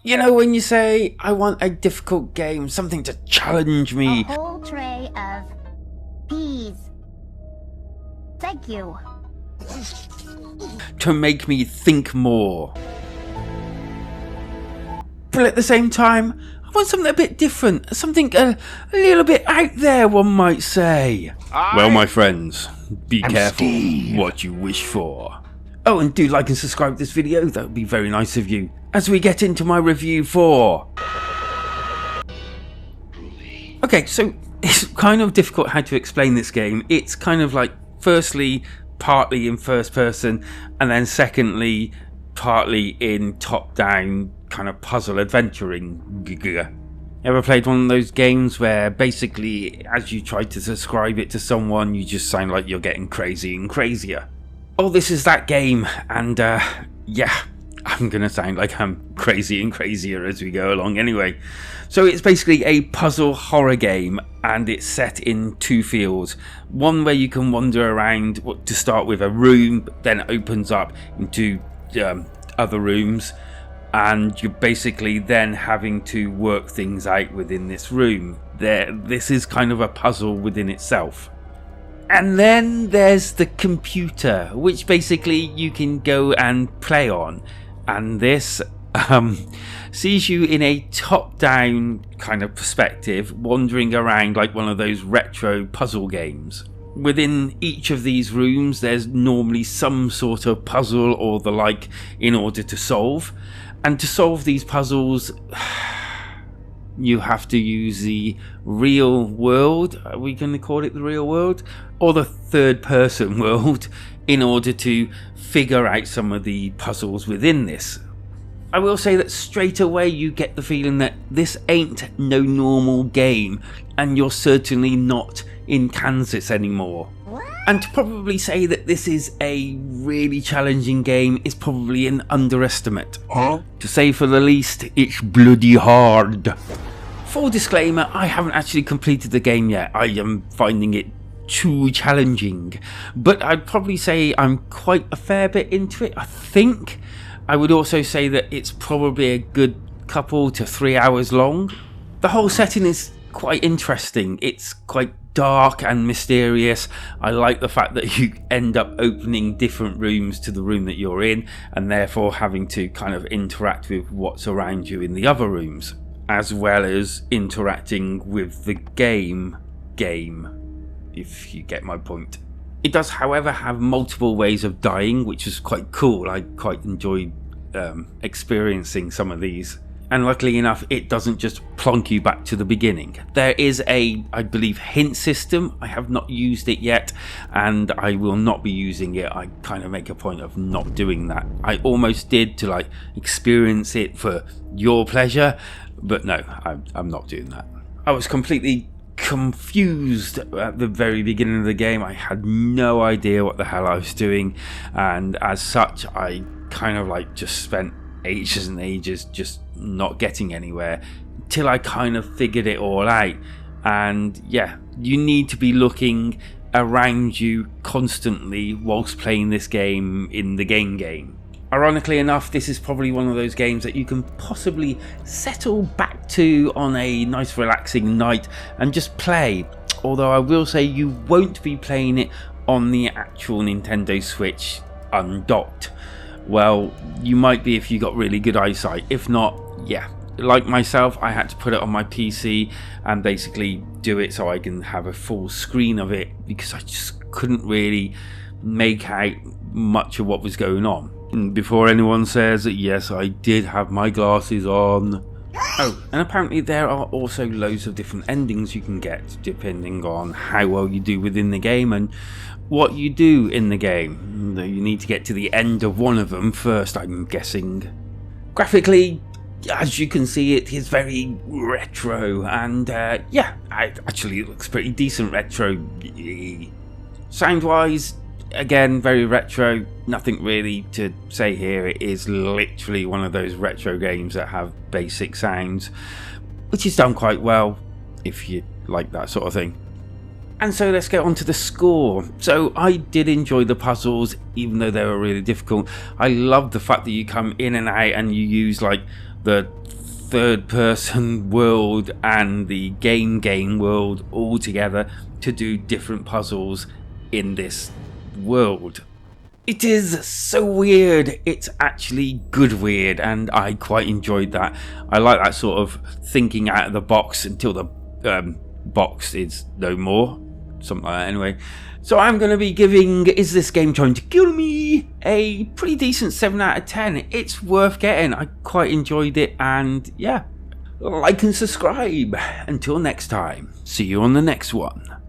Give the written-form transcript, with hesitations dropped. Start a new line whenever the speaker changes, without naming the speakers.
You know when you say, I want a difficult game, something to challenge me.
A whole tray of peas. Thank you.
To make me think more. But at the same time, I want something a bit different, something a little bit out there, one might say. Well, my friends, be careful what you wish for. Oh, and do like and subscribe to this video, that would be very nice of you. As we get into my review for... Okay, so it's kind of difficult how to explain this game. It's kind of like, firstly, partly in first person, and then secondly, partly in top-down kind of puzzle adventuring. Ever played one of those games where basically, as you try to describe it to someone, you just sound like you're getting crazy and crazier? Oh, this is that game, and yeah, I'm gonna sound like I'm crazy and crazier as we go along anyway. So it's basically a puzzle horror game, and it's set in two fields. One where you can wander around to start with a room, but then it opens up into other rooms, and you're basically then having to work things out within this room. This is kind of a puzzle within itself. And then there's the computer, which basically you can go and play on. And this sees you in a top-down kind of perspective, wandering around like one of those retro puzzle games. Within each of these rooms, there's normally some sort of puzzle or the like in order to solve. And to solve these puzzles, you have to use the real world, are we going to call it the real world? Or the third person world, in order to figure out some of the puzzles within this. I will say that straight away you get the feeling that this ain't no normal game, and you're certainly not in Kansas anymore. And to probably say that this is a really challenging game is probably an underestimate. To say for the least, it's bloody hard. Full disclaimer, I haven't actually completed the game yet. I am finding it too challenging. But I'd probably say I'm quite a fair bit into it, I think. I would also say that it's probably a good couple to 3 hours long. The whole setting is quite interesting. It's quite dark and mysterious. I like the fact that you end up opening different rooms to the room that you're in, and therefore having to kind of interact with what's around you in the other rooms, as well as interacting with the game, if you get my point. It does, however, have multiple ways of dying, which is quite cool. I quite enjoyed experiencing some of these. And luckily enough, it doesn't just plonk you back to the beginning. There is a, I believe, hint system. I have not used it yet, and I will not be using it. I kind of make a point of not doing that. I almost did to like experience it for your pleasure, but no, I'm not doing that. I was completely confused at the very beginning of the game. I had no idea what the hell I was doing, and as such I kind of like just spent ages and ages just not getting anywhere till I kind of figured it all out. And yeah, you need to be looking around you constantly whilst playing this game in the game. Ironically enough, this is probably one of those games that you can possibly settle back to on a nice relaxing night and just play. Although I will say you won't be playing it on the actual Nintendo Switch undocked. Well, you might be if you got really good eyesight. If not, yeah. Like myself, I had to put it on my PC and basically do it so I can have a full screen of it, because I just couldn't really make out much of what was going on. Before anyone says that, yes, I did have my glasses on. Oh, and apparently there are also loads of different endings you can get depending on how well you do within the game and what you do in the game. You need to get to the end of one of them first, I'm guessing. Graphically, as you can see, it is very retro, and yeah, actually it looks pretty decent retro. Sound-wise, again, very retro. Nothing really to say here. It is literally one of those retro games that have basic sounds, which is done quite well if you like that sort of thing. And so let's get on to the score. So I did enjoy the puzzles, even though they were really difficult. I love the fact that you come in and out and you use like the third person world and the game world all together to do different puzzles in this world. It is so weird. It's actually good weird, and I quite enjoyed that. I like that sort of thinking out of the box until the box is no more. Something like that anyway. So I'm going to be giving Is This Game Trying to Kill Me a pretty decent 7 out of 10. It's worth getting. I quite enjoyed it, and yeah, like and subscribe. Until next time, see you on the next one.